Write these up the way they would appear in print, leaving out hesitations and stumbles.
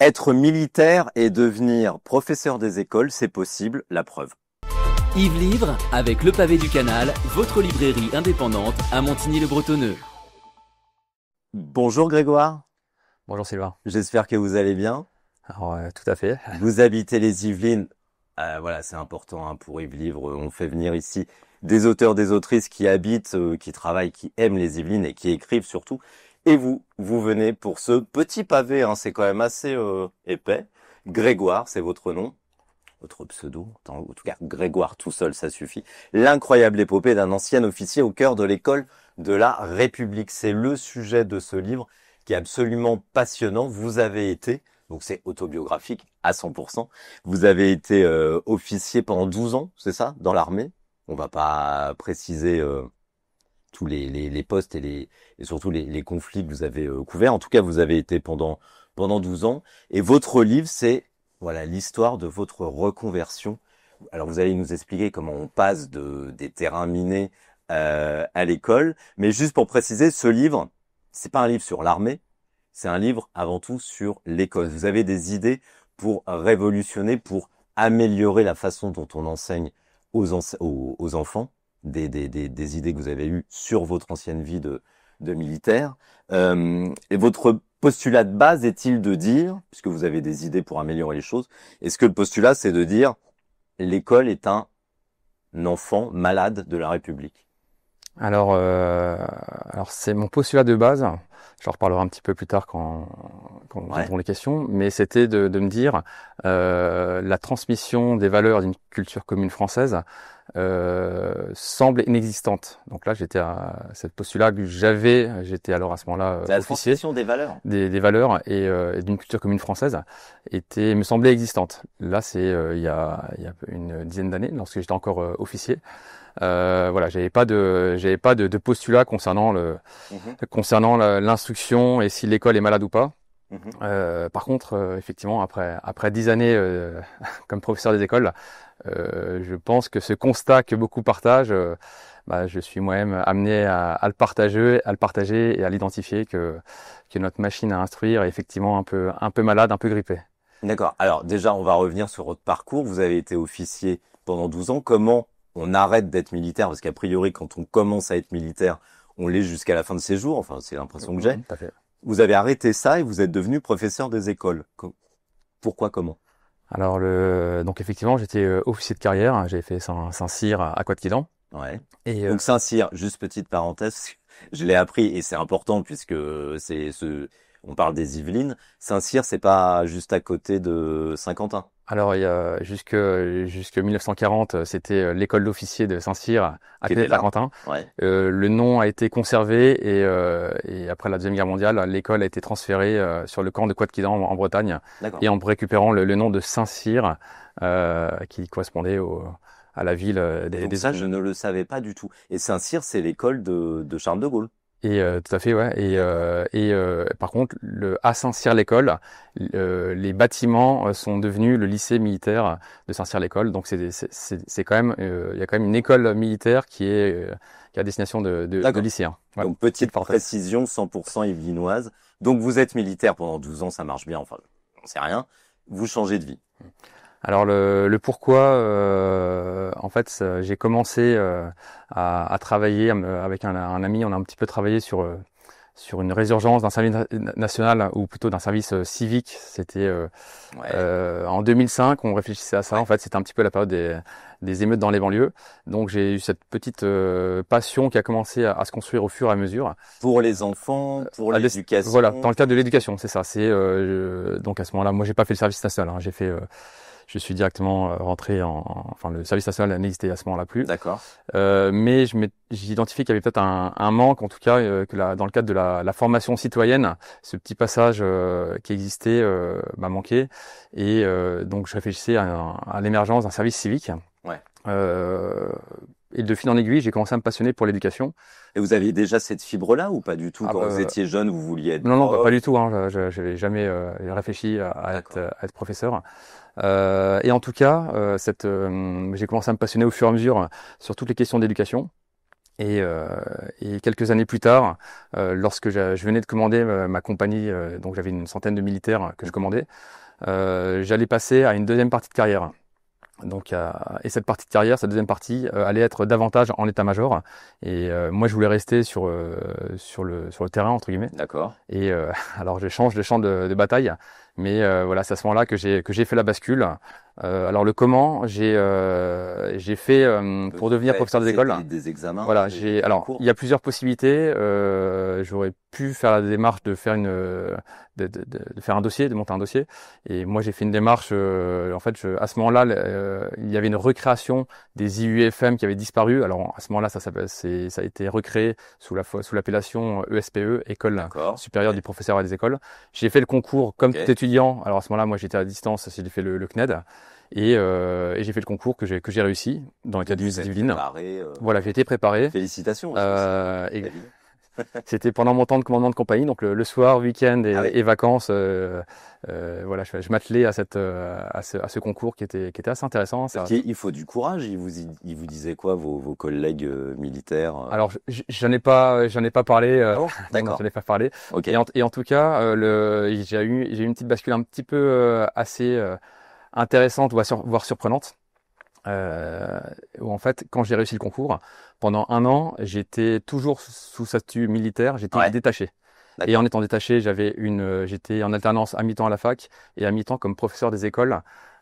Être militaire et devenir professeur des écoles, c'est possible, la preuve. Yves Livre avec Le Pavé du Canal, votre librairie indépendante à Montigny-le-Bretonneux. Bonjour Grégoire, Bonjour Sylvain. j'espère que vous allez bien. Alors, tout à fait. Vous habitez les Yvelines. Voilà, c'est important pour Yves Livre. On fait venir ici des auteurs, des autrices qui habitent, qui travaillent, qui aiment les Yvelines et qui écrivent surtout. Et vous venez pour ce petit pavé, c'est quand même assez épais. Grégoire, c'est votre nom, votre pseudo. En tout cas, Grégoire tout seul, ça suffit. L'incroyable épopée d'un ancien officier au cœur de l'école de la République. C'est le sujet de ce livre qui est absolument passionnant. Vous avez été, donc c'est autobiographique à 100%, vous avez été officier pendant 12 ans, c'est ça, dans l'armée. On va pas préciser tous les postes et surtout les conflits que vous avez couverts. En tout cas, vous avez été pendant 12 ans. Et votre livre, c'est voilà l'histoire de votre reconversion. Alors, vous allez nous expliquer comment on passe des terrains minés à l'école. Mais juste pour préciser, ce livre, c'est pas un livre sur l'armée, c'est un livre avant tout sur l'école. Vous avez des idées pour révolutionner, pour améliorer la façon dont on enseigne aux enfants. Des idées que vous avez eues sur votre ancienne vie de militaire. Et votre postulat de base est-il de dire, puisque vous avez des idées pour améliorer les choses, est-ce que le postulat c'est de dire l'école est un enfant malade de la République? Alors c'est mon postulat de base. J'en reparlerai un petit peu plus tard quand Ouais. auront les questions. Mais c'était de me dire la transmission des valeurs d'une culture commune française semble inexistante. Donc là, j'étais à cette postulat que j'étais alors à ce moment-là C'est la officier. transmission des valeurs. Des valeurs et d'une culture commune française me semblait existante. Là, c'est il y a une dizaine d'années, lorsque j'étais encore officier. Voilà, j'avais pas de postulat concernant l'instruction et si l'école est malade ou pas. Par contre, effectivement, après 10 années comme professeur des écoles, je pense que ce constat que beaucoup partagent, je suis moi-même amené à le partager et à l'identifier que notre machine à instruire est effectivement un peu malade, un peu grippée. D'accord. Alors déjà, on va revenir sur votre parcours. Vous avez été officier pendant 12 ans. Comment on arrête d'être militaire? Parce qu'a priori, quand on commence à être militaire, on l'est jusqu'à la fin de ses jours. Enfin, c'est l'impression que j'ai. Tout à fait. Vous avez arrêté ça et vous êtes devenu professeur des écoles. Pourquoi, comment? Alors donc effectivement, j'étais officier de carrière. J'avais fait Saint-Cyr à Couatquidan. Ouais. Et Donc Saint-Cyr, juste petite parenthèse, je l'ai appris et c'est important puisque on parle des Yvelines. Saint-Cyr, c'est pas juste à côté de Saint-Quentin. alors il y a jusque 1940, c'était l'école d'officiers de Saint-Cyr à Qui côté était de là. Saint-Quentin. Ouais. Le nom a été conservé et après la Deuxième Guerre mondiale, l'école a été transférée sur le camp de Couatquidan en Bretagne D'accord. et en récupérant le nom de Saint-Cyr qui correspondait à la ville Donc ça, je ne le savais pas du tout. Et Saint-Cyr, c'est l'école de Charles de Gaulle. Et tout à fait, ouais. Et par contre, à Saint-Cyr-l'École, les bâtiments sont devenus le lycée militaire de Saint-Cyr-l'École. Donc c'est quand même, il y a quand même une école militaire qui est à destination de lycéens. Voilà. Donc petite précision, 100% yvelinoise. Donc vous êtes militaire pendant 12 ans, ça marche bien. Enfin, on sait rien. Vous changez de vie. Alors le pourquoi, en fait, j'ai commencé à travailler avec un ami. On a un petit peu travaillé sur une résurgence d'un service national ou plutôt d'un service civique. C'était en 2005, on réfléchissait à ça. Ouais. En fait, c'était un petit peu la période des émeutes dans les banlieues. Donc j'ai eu cette petite passion qui a commencé à se construire au fur et à mesure. Pour les enfants, pour l'éducation. Voilà, dans le cadre de l'éducation, c'est ça. Donc à ce moment-là, moi j'ai pas fait le service national. Je suis directement rentré enfin le service national n'existait à ce moment-là plus. D'accord. Mais j'ai identifié qu'il y avait peut-être un manque, en tout cas, dans le cadre de la formation citoyenne, ce petit passage qui existait m'a manqué. Et donc je réfléchissais à l'émergence d'un service civique. Ouais. Et de fil en aiguille, j'ai commencé à me passionner pour l'éducation. Et vous aviez déjà cette fibre-là ou pas du tout? Quand vous étiez jeune, vous vouliez être Non, prof? pas du tout. Hein. Je n'avais jamais réfléchi à être professeur. Et en tout cas, j'ai commencé à me passionner au fur et à mesure sur toutes les questions d'éducation. Et quelques années plus tard, lorsque je venais de commander ma compagnie, donc j'avais une centaine de militaires que je commandais, j'allais passer à une deuxième partie de carrière. Donc, et cette partie de carrière, cette deuxième partie, allait être davantage en état-major. Et moi, je voulais rester sur le terrain entre guillemets. D'accord. Et alors, je change de champ de bataille, mais voilà, c'est à ce moment-là que j'ai fait la bascule. Alors le comment, j'ai fait pour devenir professeur des écoles. Des examens. Voilà, alors cours. il y a plusieurs possibilités. J'aurais pu faire la démarche de faire de faire un dossier, de monter un dossier. Et moi j'ai fait une démarche. En fait, à ce moment-là, il y avait une recréation des IUFM qui avait disparu. Alors à ce moment-là, ça a été recréé sous l'appellation ESPE, École supérieure du professeur des écoles. J'ai fait le concours comme tout étudiant. Alors à ce moment-là, moi j'étais à distance, j'ai fait le CNED. Et j'ai fait le concours que j'ai réussi dans l'Académie des Yvelines. Voilà, j'ai été préparé. Félicitations. C'était pendant mon temps de commandement de compagnie, donc le soir, week-end et vacances. Voilà, je m'attelais à ce concours qui était assez intéressant. Il faut du courage. Il vous disait quoi vos collègues militaires? Alors j'en ai pas parlé. D'accord. J'en ai pas parlé. Okay. Et en tout cas, j'ai eu une petite bascule un petit peu assez intéressante, voire surprenante. Où en fait, quand j'ai réussi le concours, pendant 1 an, j'étais toujours sous statut militaire, j'étais détaché. Et en étant détaché, j'étais en alternance à mi-temps à la fac et à mi-temps comme professeur des écoles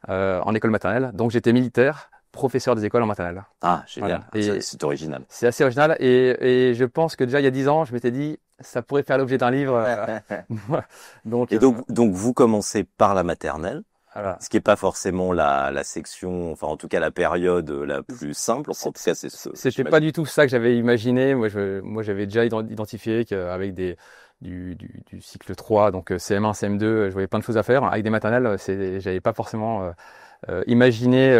en école maternelle. Donc j'étais militaire, professeur des écoles en maternelle. Ah, génial. Voilà. C'est original. C'est assez original et je pense que déjà il y a 10 ans, je m'étais dit ça pourrait faire l'objet d'un livre. donc vous commencez par la maternelle. Voilà. Ce qui n'est pas forcément la section, enfin en tout cas la période la plus simple. En tout cas, c'était pas du tout ça que j'avais imaginé. Moi, j'avais déjà identifié qu'avec du cycle 3, donc CM1, CM2, je voyais plein de choses à faire. Avec des maternelles, j'avais pas forcément imaginé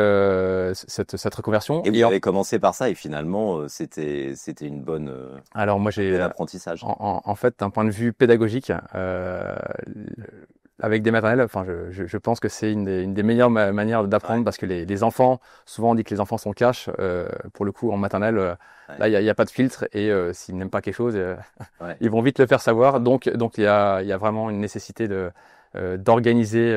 cette reconversion. Et vous avez commencé par ça et finalement c'était une bonne. Alors moi j'ai l'apprentissage. En fait, d'un point de vue pédagogique. Avec des maternelles, enfin, je pense que c'est une des meilleures manières d'apprendre parce que les enfants, souvent on dit que les enfants sont cash. Pour le coup, en maternelle, là, il y a pas de filtre et s'ils n'aiment pas quelque chose, ils vont vite le faire savoir. Donc il y a vraiment une nécessité d'organiser.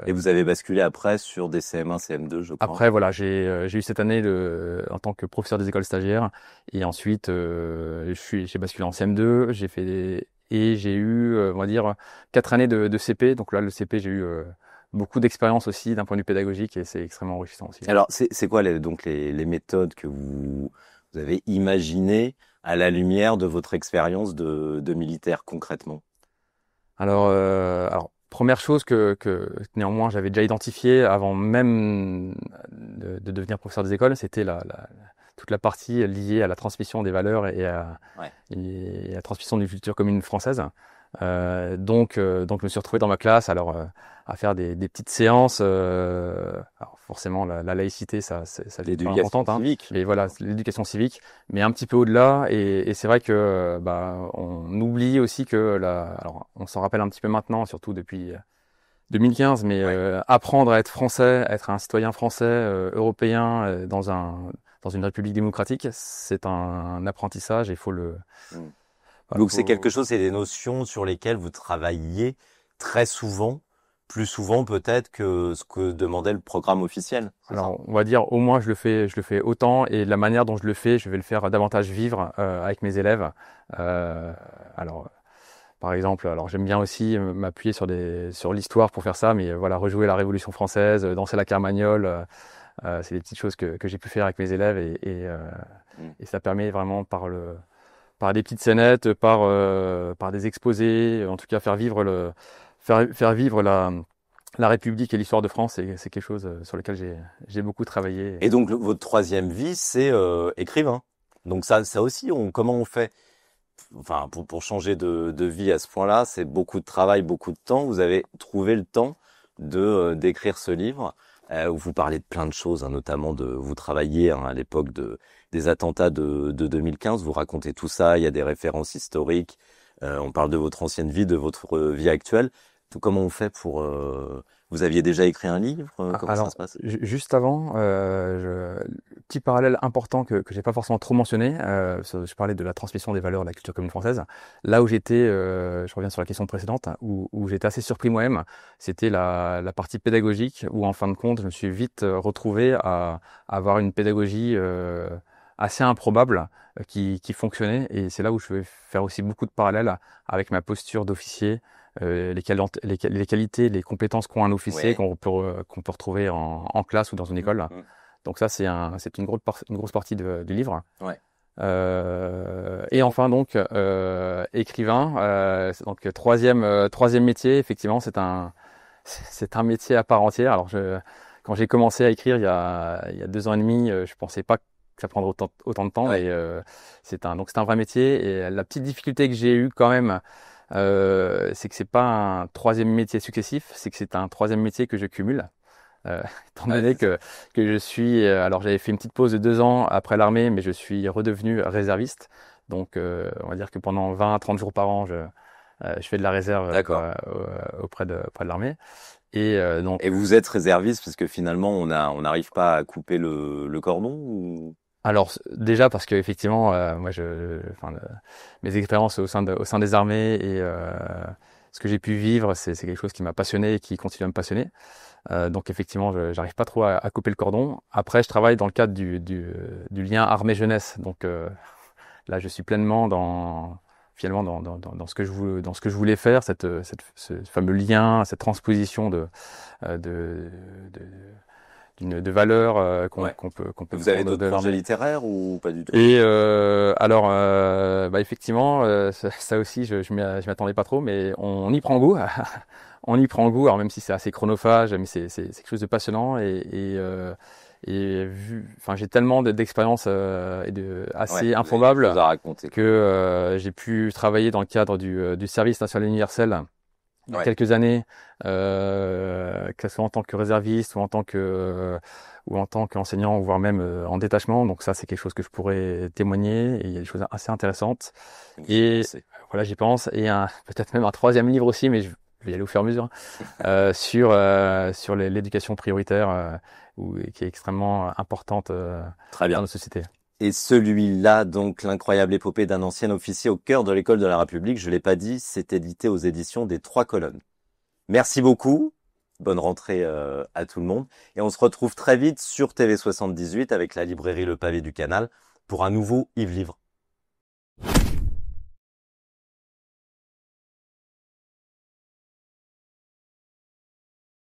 Et vous avez basculé après sur des CM1, CM2, je crois. Après, voilà, j'ai eu cette année en tant que professeur des écoles stagiaires et ensuite j'ai basculé en CM2. Et j'ai eu, on va dire, 4 années de CP. Donc là, le CP, j'ai eu beaucoup d'expérience aussi d'un point de vue pédagogique et c'est extrêmement enrichissant aussi. Alors, c'est quoi les méthodes que vous avez imaginées à la lumière de votre expérience de militaire concrètement? Alors, première chose que néanmoins j'avais déjà identifiée avant même de devenir professeur des écoles, c'était toute la partie liée à la transmission des valeurs et à la transmission d'une culture commune française. Donc je me suis retrouvé dans ma classe à faire des petites séances. Alors forcément la laïcité, ça l'éducation civique. Mais voilà, l'éducation civique, mais un petit peu au-delà. Et c'est vrai que on oublie aussi que alors on s'en rappelle un petit peu maintenant, surtout depuis 2015, mais apprendre à être français, être un citoyen français, européen, dans une république démocratique, c'est un apprentissage et il faut le. Donc c'est quelque chose, c'est des notions sur lesquelles vous travaillez très souvent, plus souvent peut-être que ce que demandait le programme officiel. Alors on va dire au moins je le fais autant et la manière dont je le fais, je vais le faire davantage vivre avec mes élèves. Par exemple, j'aime bien aussi m'appuyer sur l'histoire pour faire ça, mais voilà, rejouer la Révolution française, danser la Carmagnole. C'est des petites choses que j'ai pu faire avec mes élèves et ça permet vraiment par des petites scénettes, par des exposés, en tout cas faire vivre la République et l'histoire de France, c'est quelque chose sur lequel j'ai beaucoup travaillé. Et donc votre troisième vie, c'est écrivain. Donc ça aussi, comment on fait? Enfin, pour changer de vie à ce point-là, c'est beaucoup de travail, beaucoup de temps. Vous avez trouvé le temps d'écrire ce livre. Où vous parlez de plein de choses, notamment vous travaillez à l'époque des attentats de 2015, vous racontez tout ça, il y a des références historiques, on parle de votre ancienne vie, de votre vie actuelle. Comment on fait pour... Vous aviez déjà écrit un livre? Comment ça Alors, se passe? juste avant, petit parallèle important que j'ai pas forcément trop mentionné, je parlais de la transmission des valeurs de la culture commune française. Là où j'étais, je reviens sur la question précédente, où j'étais assez surpris moi-même, c'était la partie pédagogique, où en fin de compte, je me suis vite retrouvé à avoir une pédagogie assez improbable qui fonctionnait. Et c'est là où je vais faire aussi beaucoup de parallèles avec ma posture d'officier. Les qualités, les compétences qu'ont un officier Ouais. qu'on peut retrouver en classe ou dans une école. Mhm. Donc ça, c'est une grosse partie du livre. Ouais. Et enfin donc écrivain. C'est donc troisième métier. Effectivement, c'est un métier à part entière. Alors quand j'ai commencé à écrire il y a 2 ans et demi, je pensais pas que ça prendrait autant de temps. Ouais. Et c'est un vrai métier. Et la petite difficulté que j'ai eue quand même, c'est que c'est pas un troisième métier successif, c'est que c'est un troisième métier que je cumule. Étant Ouais, donné c'est ça. que je suis, alors j'avais fait une petite pause de 2 ans après l'armée, mais je suis redevenu réserviste. Donc, on va dire que pendant 20 à 30 jours par an, je fais de la réserve D'accord. auprès de l'armée. Donc, Et vous êtes réserviste parce que finalement, on n'arrive pas à couper le cordon ou... alors déjà parce que effectivement, moi, mes expériences au sein des armées et ce que j'ai pu vivre, c'est quelque chose qui m'a passionné et qui continue à me passionner. Donc effectivement, j'arrive pas trop à couper le cordon. Après, je travaille dans le cadre du lien armée-jeunesse. Donc là, je suis pleinement finalement dans ce que je voulais faire, ce fameux lien, cette transposition de, de valeurs Ouais. qu'on peut Vous avez prendre de d'autres projets l'armée. littéraires ou pas du tout? Et alors, bah effectivement, ça aussi, je m'y attendais pas trop, mais on y prend goût. On y prend goût. Alors même si c'est assez chronophage, mais c'est quelque chose de passionnant enfin, j'ai tellement d'expériences Ouais, assez vous avez des improbables choses à raconter, que quoi. j'ai pu travailler dans le cadre du service national universel il y a Ouais. quelques années, que ce soit en tant que réserviste ou en tant qu'enseignant, voire même en détachement. Donc ça, c'est quelque chose que je pourrais témoigner. Et il y a des choses assez intéressantes. Vous y Et pensez. voilà, j'y pense. Et peut-être même un troisième livre aussi, mais je vais y aller au fur et à mesure, sur l'éducation prioritaire, qui est extrêmement importante Très dans bien. notre société. Et celui-là, donc, l'incroyable épopée d'un ancien officier au cœur de l'école de la République, je l'ai pas dit, c'est édité aux éditions des Trois Colonnes. Merci beaucoup. Bonne rentrée à tout le monde. Et on se retrouve très vite sur TV78 avec la librairie Le Pavé du Canal pour un nouveau Yves Livre.